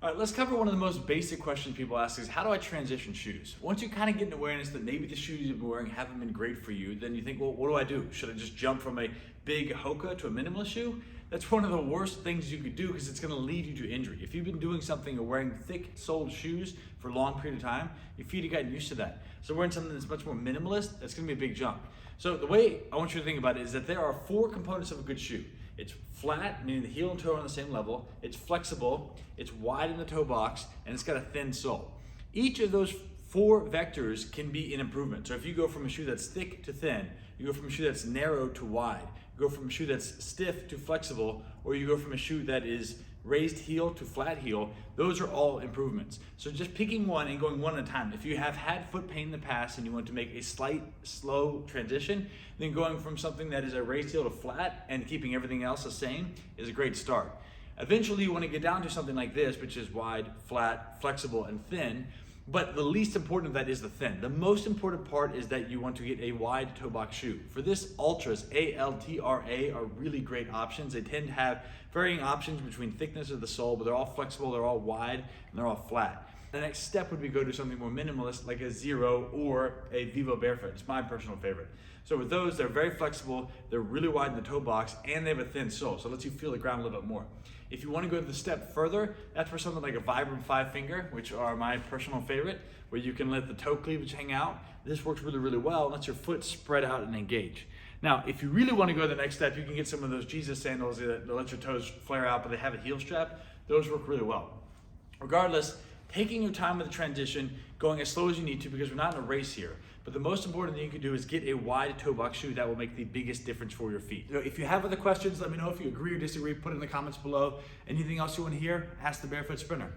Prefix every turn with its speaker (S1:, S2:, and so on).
S1: All right, let's cover one of the most basic questions people ask is, how do I transition shoes? Once you kind of get an awareness that maybe the shoes you've been wearing haven't been great for you, then you think, well, what do I do? Should I just jump from a big Hoka to a minimalist shoe? That's one of the worst things you could do because it's gonna lead you to injury. If you've been doing something or wearing thick-soled shoes for a long period of time, your feet have gotten used to that. So wearing something that's much more minimalist, that's gonna be a big jump. So the way I want you to think about it is that there are 4 components of a good shoe. It's flat, meaning the heel and toe are on the same level. It's flexible, it's wide in the toe box, and it's got a thin sole. Each of those 4 vectors can be an improvement. So if you go from a shoe that's thick to thin, you go from a shoe that's narrow to wide, you go from a shoe that's stiff to flexible, or you go from a shoe that is raised heel to flat heel, those are all improvements. So just picking one and going one at a time. If you have had foot pain in the past and you want to make a slight, slow transition, then going from something that is a raised heel to flat and keeping everything else the same is a great start. Eventually you want to get down to something like this, which is wide, flat, flexible, and thin. But the least important of that is the thin. The most important part is that you want to get a wide toe box shoe. For this, Ultras, A-L-T-R-A, are really great options. They tend to have varying options between thickness of the sole, but they're all flexible, they're all wide, and they're all flat. The next step would be go to something more minimalist like a Zero or a Vivo Barefoot. It's my personal favorite. So with those, they're very flexible, they're really wide in the toe box, and they have a thin sole, so it lets you feel the ground a little bit more. If you want to go the step further, that's for something like a Vibram 5-finger, which are my personal favorite, where you can let the toe cleavage hang out. This works really, really well and lets your foot spread out and engage. Now, if you really want to go the next step, you can get some of those Jesus sandals that let your toes flare out, but they have a heel strap. Those work really well. Regardless, taking your time with the transition, going as slow as you need to, because we're not in a race here. But the most important thing you can do is get a wide toe box shoe that will make the biggest difference for your feet. If you have other questions, let me know. If you agree or disagree, put it in the comments below. Anything else you want to hear, ask the Barefoot Sprinter.